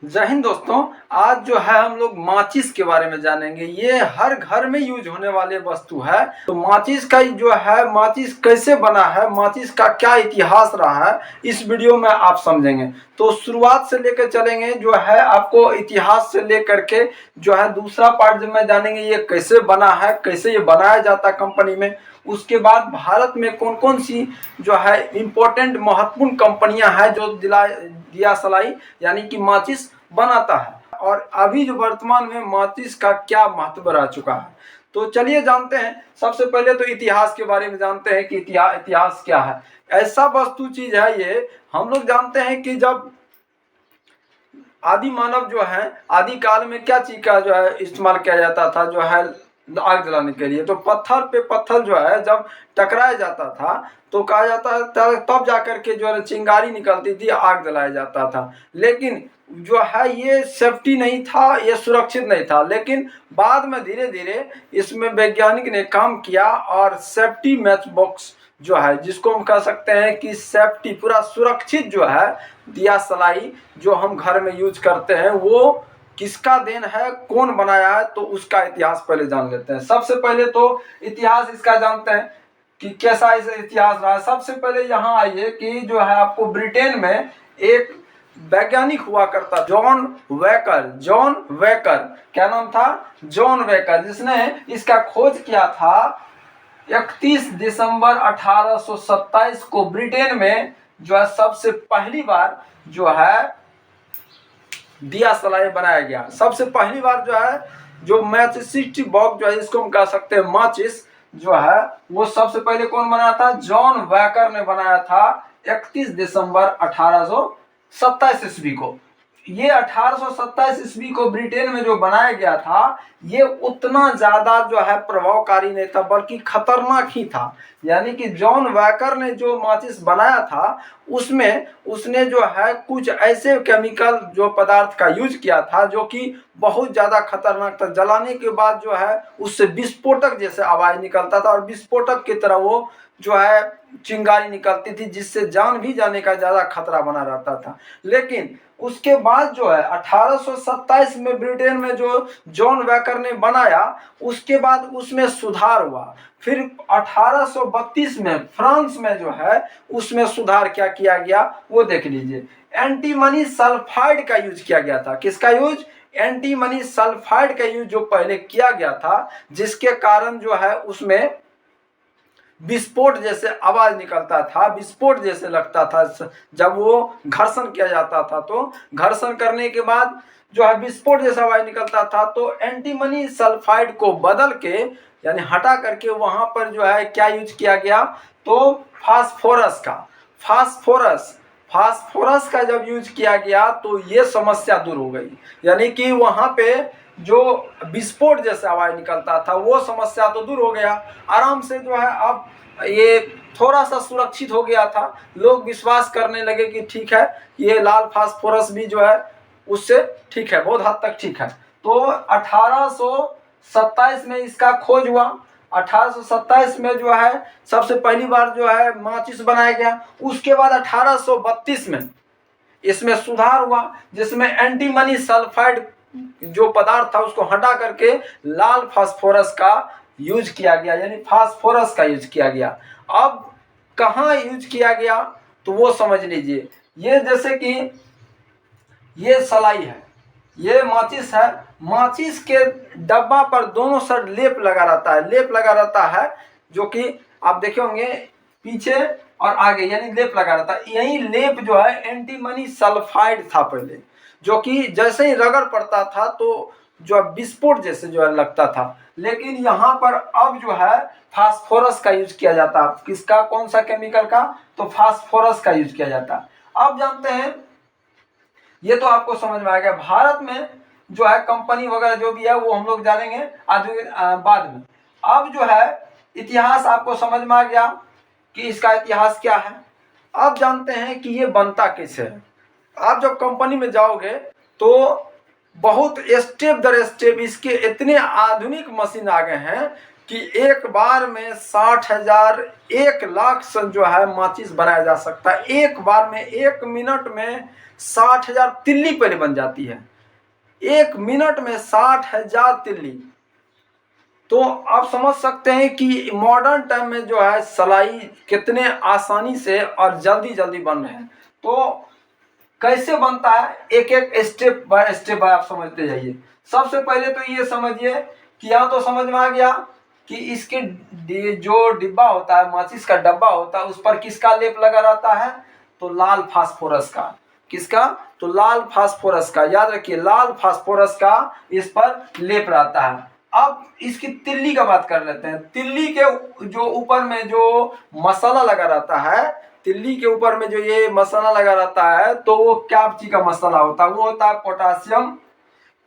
जय हिंद दोस्तों। आज जो है हम लोग माचिस के बारे में जानेंगे। ये हर घर में यूज होने वाले वस्तु है। तो माचिस का जो है, माचिस कैसे बना है, माचिस का क्या इतिहास रहा है, इस वीडियो में आप समझेंगे। तो शुरुआत से लेकर चलेंगे, जो है आपको इतिहास से लेकर के जो है दूसरा पार्ट जब मैं जानेंगे ये कैसे बना है, कैसे ये बनाया जाता है कंपनी में। उसके बाद भारत में कौन कौन सी जो है इम्पोर्टेंट महत्वपूर्ण कंपनियां हैं जो दिया सलाई यानी कि माचिस बनाता है, और अभी जो वर्तमान में माचिस का क्या महत्व रह चुका है। तो चलिए जानते हैं। सबसे पहले तो इतिहास के बारे में जानते हैं कि इतिहास क्या है। ऐसा वस्तु चीज है ये, हम लोग जानते हैं कि जब आदि मानव जो है, आदि काल में क्या चीज का जो है इस्तेमाल किया जाता था, जो है आग जलाने के लिए। तो पत्थर पे पत्थर जो है जब टकराया जाता था तो कहा जाता था, तब जाकर के जो है चिंगारी निकलती थी, आग जलाया जाता था। लेकिन जो है ये सेफ्टी नहीं था, ये सुरक्षित नहीं था। लेकिन बाद में धीरे धीरे इसमें वैज्ञानिक ने काम किया और सेफ्टी मैच बॉक्स जो है, जिसको हम कह सकते हैं कि सेफ्टी पूरा सुरक्षित जो है दिया सलाई जो हम घर में यूज करते हैं, वो किसका देन है, कौन बनाया है, तो उसका इतिहास पहले जान लेते हैं। सबसे पहले तो इतिहास इसका जानते हैं कि कैसा इस इतिहास रहा है। सबसे पहले यहाँ आइए कि जो है आपको ब्रिटेन में एक वैज्ञानिक हुआ करता, जॉन वेकर। क्या नाम था? जॉन वेकर, जिसने इसका खोज किया था 31 दिसंबर 1827 को ब्रिटेन में जो है सबसे पहली बार जो है दिया सलाई बनाया गया। सबसे पहली बार जो है जो मैचिस बॉक्स जो है, इसको हम कह सकते हैं माचिस जो है, वो सबसे पहले कौन बनाया था? जॉन वैकर ने बनाया था 31 दिसंबर 1827 ईस्वी को। ये 1827 ईस्वी को ब्रिटेन में जो बनाया गया था, ये उतना ज्यादा जो है प्रभावकारी नहीं था, बल्कि खतरनाक ही था। यानी कि जॉन वैकर ने जो माचिस बनाया था, उसमें उसने जो है कुछ ऐसे केमिकल जो पदार्थ का यूज किया था जो कि बहुत ज्यादा खतरनाक था। जलाने के बाद जो है उससे विस्फोटक जैसे आवाज निकलता था, और विस्फोटक की तरह वो जो है चिंगारी निकलती थी, जिससे जान भी जाने का ज्यादा खतरा बना रहता था। लेकिन उसके बाद जो है 1827 में ब्रिटेन में जो जॉन वैकर ने बनाया, उसके बाद उसमें सुधार हुआ। फिर 1832 में फ्रांस में जो है उसमें सुधार क्या किया गया वो देख लीजिए। एंटीमनी सल्फाइड का यूज किया गया था। किसका यूज? एंटीमनी सल्फाइड का यूज जो पहले किया गया था, जिसके कारण जो है उसमें विस्फोट जैसे आवाज निकलता था, विस्फोट जैसे लगता था जब वो घर्षण किया जाता था। तो घर्षण करने के बाद जो है विस्फोट जैसा आवाज निकलता था। तो एंटीमनी सल्फाइड को बदल के यानी हटा करके वहां पर जो है क्या यूज किया गया? तो फास्फोरस का जब यूज किया गया तो ये समस्या दूर हो गई। यानी कि वहां पे जो विस्फोट जैसे आवाज निकलता था वो समस्या तो दूर हो गया। आराम से जो है अब ये थोड़ा सा सुरक्षित हो गया था। लोग विश्वास करने लगे कि ठीक है, ये लाल फास्फोरस भी जो है उससे ठीक है, बहुत हद तक ठीक है। तो 1827 में इसका खोज हुआ। 1827 में जो है सबसे पहली बार जो है माचिस बनाया गया। उसके बाद 1832 में इसमें सुधार हुआ, जिसमें एंटीमनी सल्फाइड जो पदार्थ था उसको हटा करके लाल फास्फोरस का यूज किया गया, यानी फास्फोरस का यूज किया गया। अब कहाँ यूज किया गया तो वो समझ लीजिए। ये जैसे कि ये सलाई है, ये माचिस है। माचिस के डब्बा पर दोनों साइड लेप लगा रहता है, जो कि आप देखे होंगे पीछे और आगे, यानी लेप लगा रहता है। यही लेप जो है एंटीमनी सल्फाइड था पहले, जो कि जैसे ही रगड़ पड़ता था तो जो विस्फोट जैसे जो है लगता था। लेकिन यहाँ पर अब जो है फास्फोरस का यूज किया जाता है। किसका? कौन सा केमिकल का? तो फास्फोरस का यूज किया जाता है। अब जानते हैं, ये तो आपको समझ में आ गया। भारत में जो है कंपनी वगैरह जो भी है वो हम लोग जानेंगे आज बाद में। अब जो है इतिहास आपको समझ में आ गया कि इसका इतिहास क्या है। अब जानते हैं कि ये बनता कैसे है। आप जब कंपनी में जाओगे तो बहुत स्टेप दर स्टेप इसके इतने आधुनिक मशीन आ गए हैं कि एक बार में 60,000 1,00,000 सन जो है माचिस बनाया जा सकता है। एक बार में 1 मिनट में 60,000 तिल्ली पहले बन जाती है। 1 मिनट में 60,000 तिल्ली। तो आप समझ सकते हैं कि मॉडर्न टाइम में जो है सलाई कितने आसानी से और जल्दी जल्दी बन रहे हैं। तो कैसे बनता है, एक एक स्टेप बाय स्टेप आप समझते जाइए। सबसे पहले तो ये समझिए कि यहाँ तो समझ में आ गया कि इसके जो डिब्बा होता है, माचिस का डब्बा होता है, उस पर किसका लेप लगा रहता है, तो लाल फास्फोरस का। किसका, तो लाल फास्फोरस का। याद रखिए, लाल फास्फोरस का इस पर लेप रहता है। अब इसकी तिल्ली का बात कर लेते हैं। तिल्ली के जो ऊपर में जो मसाला लगा रहता है, तिल्ली के ऊपर में जो ये मसाला लगा रहता है, तो वो क्या चीज का मसाला होता है, वो होता है पोटासियम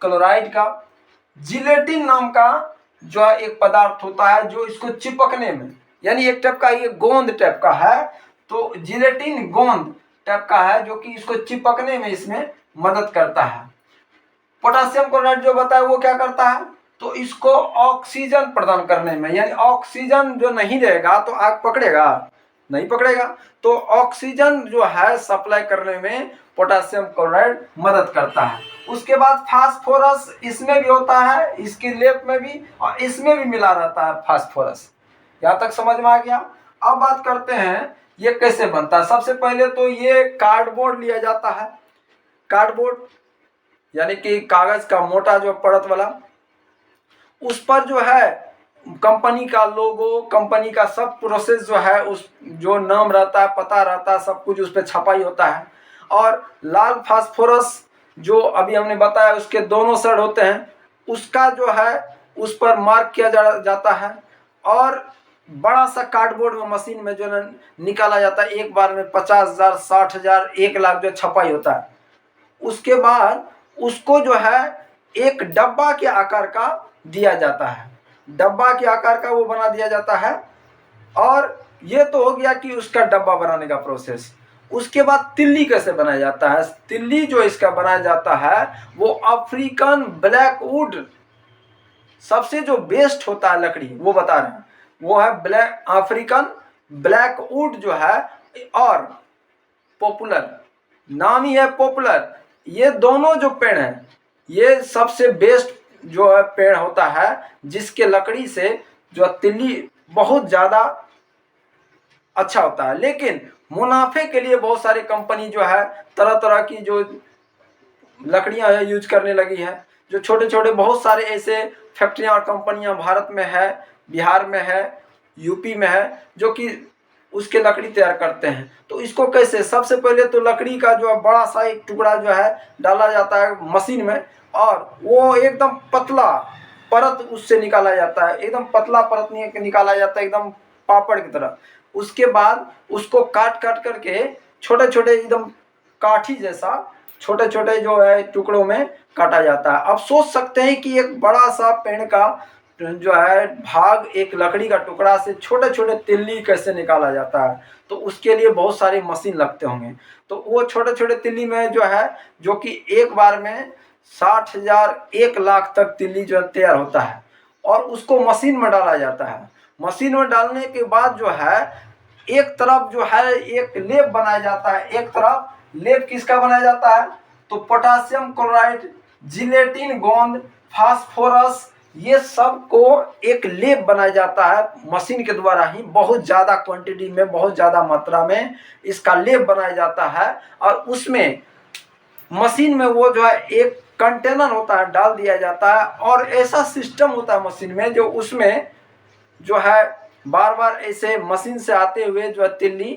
क्लोराइड का। जिलेटिन नाम का जो है एक पदार्थ होता है जो इसको चिपकने में, यानी एक टाइप का ये गोंद टाइप का है, तो जिलेटिन गोंद टाइप का है जो कि इसको चिपकने में इसमें मदद करता है। पोटासियम क्लोराइड जो बताया वो क्या करता है, तो इसको ऑक्सीजन प्रदान करने में, यानी ऑक्सीजन जो नहीं रहेगा तो आग पकड़ेगा, नहीं पकड़ेगा। तो ऑक्सीजन जो है सप्लाई करने में पोटासियम क्लोराइड मदद करता है। उसके बाद फास्फोरस इसमें भी होता है, इसके लेप में भी और इसमें भी मिला रहता है फास्फोरस। यहाँ तक समझ में आ गया। अब बात करते हैं ये कैसे बनता है। सबसे पहले तो ये कार्डबोर्ड लिया जाता है। कार्डबोर्ड यानी कि कागज का मोटा जो परत वाला, उस पर जो है कंपनी का लोगो, कंपनी का सब प्रोसेस जो है, उस जो नाम रहता है, पता रहता है, सब कुछ उस पर छपाई होता है। और लाल फास्फोरस जो अभी हमने बताया उसके दोनों साइड होते हैं, उसका जो है उस पर मार्क किया जाता है। और बड़ा सा कार्डबोर्ड में मशीन में जो निकाला जाता है, एक बार में 50,000 60,000 1,00,000 जो छपाई होता है। उसके बाद उसको जो है एक डब्बा के आकार का दिया जाता है, डब्बा के आकार का वो बना दिया जाता है। और ये तो हो गया कि उसका डब्बा बनाने का प्रोसेस। उसके बाद तिल्ली कैसे बनाया जाता है। तिल्ली जो इसका बनाया जाता है वो अफ्रीकन ब्लैक वुड, सबसे जो बेस्ट होता है लकड़ी वो बता रहे हैं, वो है ब्लैक अफ्रीकन ब्लैक वुड जो है, और पॉपुलर, नाम ही है पॉपुलर। ये दोनों जो पेड़ हैं ये सबसे बेस्ट जो है पेड़ होता है, जिसके लकड़ी से जो तिल्ली बहुत ज़्यादा अच्छा होता है। लेकिन मुनाफे के लिए बहुत सारी कंपनी जो है तरह तरह की जो लकड़ियां है यूज करने लगी है। जो छोटे छोटे बहुत सारे ऐसे फैक्ट्रियां और कंपनियां भारत में है, बिहार में है, यूपी में है, जो कि उसके लकड़ी तैयार करते हैं। तो इसको कैसे, सबसे पहले तो लकड़ी का जो बड़ा सा एक टुकड़ा जो है डाला जाता है मशीन में, और वो एकदम पतला परत उससे निकाला जाता है, एकदम पतला परत निकाला जाता है, एकदम पापड़ की तरह। उसके बाद उसको काट काट करके छोटे छोटे एकदम काठी जैसा छोटे छोटे जो है टुकड़ों में काटा जाता है। अब सोच सकते हैं कि एक बड़ा सा पेड़ का जो है भाग, एक लकड़ी का टुकड़ा से छोटे छोटे तिल्ली कैसे निकाला जाता है, तो उसके लिए बहुत सारी मशीन लगते होंगे। तो वो छोटे छोटे तिल्ली में जो है, जो कि एक बार में 60,000 1,00,000 तक तिल्ली जो तैयार होता है, और उसको मशीन में डाला जाता है। मशीन में डालने के बाद जो है एक तरफ जो है एक लेप बनाया जाता है। एक तरफ लेप किसका बनाया जाता है, तो पोटासियम क्लोराइड, जिलेटिन गोंद, फास्फोरस, ये सब को एक लेप बनाया जाता है मशीन के द्वारा ही। बहुत ज़्यादा क्वांटिटी में, बहुत ज़्यादा मात्रा में इसका लेप बनाया जाता है। और उसमें मशीन में वो जो है एक कंटेनर होता है डाल दिया जाता है, और ऐसा सिस्टम होता है मशीन में जो उसमें जो है बार बार ऐसे मशीन से आते हुए जो है तिल्ली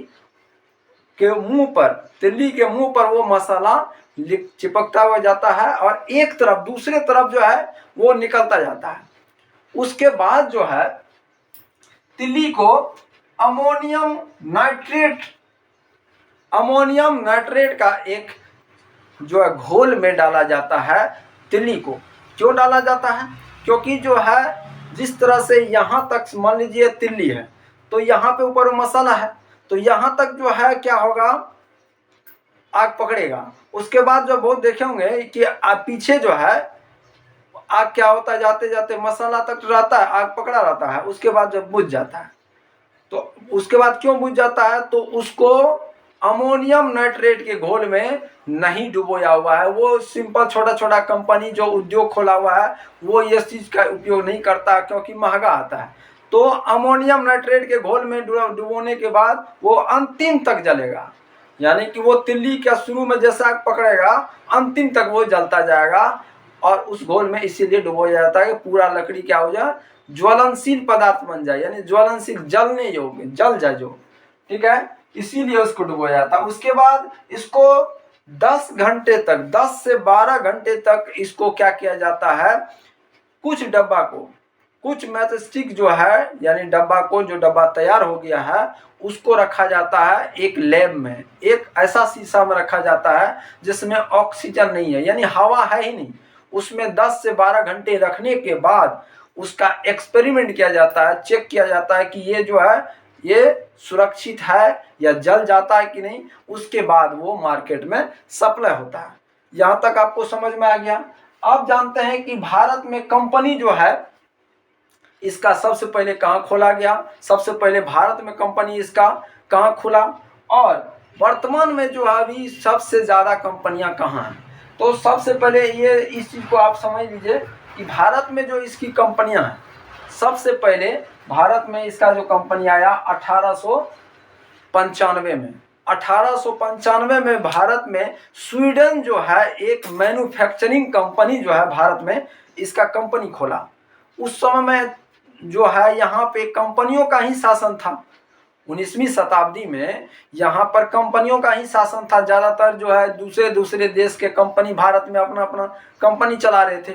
के मुंह पर, तिल्ली के मुंह पर वो मसाला चिपकता हुआ जाता है, और एक तरफ दूसरे तरफ जो है वो निकलता जाता है। उसके बाद जो है तिल्ली को अमोनियम नाइट्रेट का एक जो है घोल में डाला जाता है। तिल्ली को क्यों डाला जाता है, क्योंकि जो है जिस तरह से यहाँ तक मान लीजिए तिल्ली है, तो यहाँ पे ऊपर मसाला है, तो यहाँ तक जो है क्या होगा, आग पकड़ेगा। उसके बाद जो बहुत देखे होंगे कि पीछे जो है आग क्या होता है, जाते जाते मसाला तक रहता है, आग पकड़ा रहता है, उसके बाद जब बुझ जाता है तो उसके बाद क्यों बुझ जाता है, तो उसको अमोनियम नाइट्रेट के घोल में नहीं डुबोया हुआ है। वो सिंपल छोटा छोटा कंपनी जो उद्योग खोला हुआ है वो ये चीज़ का उपयोग नहीं करता क्योंकि महंगा आता है। तो अमोनियम नाइट्रेट के घोल में डुबोने के बाद वो अंतिम तक जलेगा, यानी कि वो तिल्ली का शुरू में जैसा पकड़ेगा अंतिम तक वो जलता जाएगा। और उस घोल में इसीलिए डुबोया जाता है कि पूरा लकड़ी क्या हो जाए, ज्वलनशील पदार्थ बन जाए, यानी ज्वलनशील, जलने योग्य, जल जाए जो, ठीक है, इसीलिए उसको डुबोया जाता है। उसके बाद इसको 10 घंटे तक, 10 से 12 घंटे तक इसको क्या किया जाता है, कुछ डब्बा को, कुछ मैचस्टिक जो है, यानी डब्बा को, जो डब्बा तैयार हो गया है उसको रखा जाता है एक लैब में, एक ऐसा शीशा में रखा जाता है जिसमें ऑक्सीजन नहीं है, यानी हवा है ही नहीं। उसमें 10 से 12 घंटे रखने के बाद उसका एक्सपेरिमेंट किया जाता है, चेक किया जाता है कि ये जो है ये सुरक्षित है या जल जाता है कि नहीं। उसके बाद वो मार्केट में सप्लाई होता है। यहाँ तक आपको समझ में आ गया। अब जानते हैं कि भारत में कंपनी जो है इसका सबसे पहले कहाँ खोला गया, सबसे पहले भारत में कंपनी इसका कहाँ खुला, और वर्तमान में जो है अभी सबसे ज़्यादा कंपनियां कहाँ हैं। तो सबसे पहले ये इस चीज़ को आप समझ लीजिए कि भारत में जो इसकी कंपनियां हैं, सबसे पहले भारत में इसका जो कंपनी आया 1895 में। 1895 में भारत में स्वीडन जो है एक मैन्युफैक्चरिंग कंपनी जो है भारत में इसका कंपनी खोला। उस समय में जो है यहाँ पे कंपनियों का ही शासन था। 19वीं शताब्दी में यहाँ पर कंपनियों का ही शासन था। ज़्यादातर जो है दूसरे देश के कंपनी भारत में अपना अपना कंपनी चला रहे थे।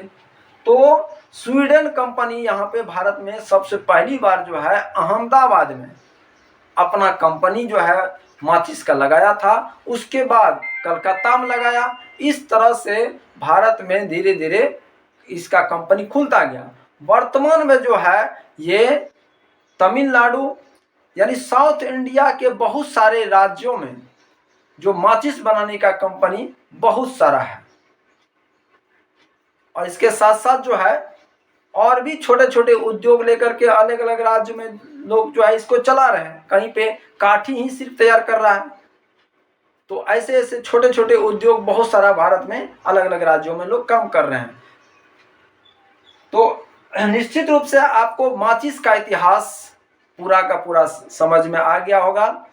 तो स्वीडन कंपनी यहाँ पे भारत में सबसे पहली बार जो है अहमदाबाद में अपना कंपनी जो है माचिस का लगाया था। उसके बाद कलकत्ता में लगाया। इस तरह से भारत में धीरे धीरे इसका कंपनी खुलता गया। वर्तमान में जो है ये तमिलनाडु यानी साउथ इंडिया के बहुत सारे राज्यों में जो माचिस बनाने का कंपनी बहुत सारा है। और इसके साथ साथ जो है और भी छोटे छोटे उद्योग लेकर के अलग अलग राज्य में लोग जो है इसको चला रहे हैं। कहीं पे काठी ही सिर्फ तैयार कर रहा है। तो ऐसे ऐसे छोटे छोटे उद्योग बहुत सारा भारत में अलग अलग राज्यों में लोग काम कर रहे हैं। तो निश्चित रूप से आपको माचिस का इतिहास पूरा का पूरा समझ में आ गया होगा।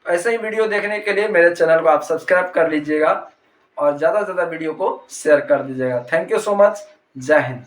ऐसे ही वीडियो देखने के लिए मेरे चैनल को आप सब्सक्राइब कर लीजिएगा और ज़्यादा से ज़्यादा वीडियो को शेयर कर दीजिएगा। Thank you so much. जय हिंद।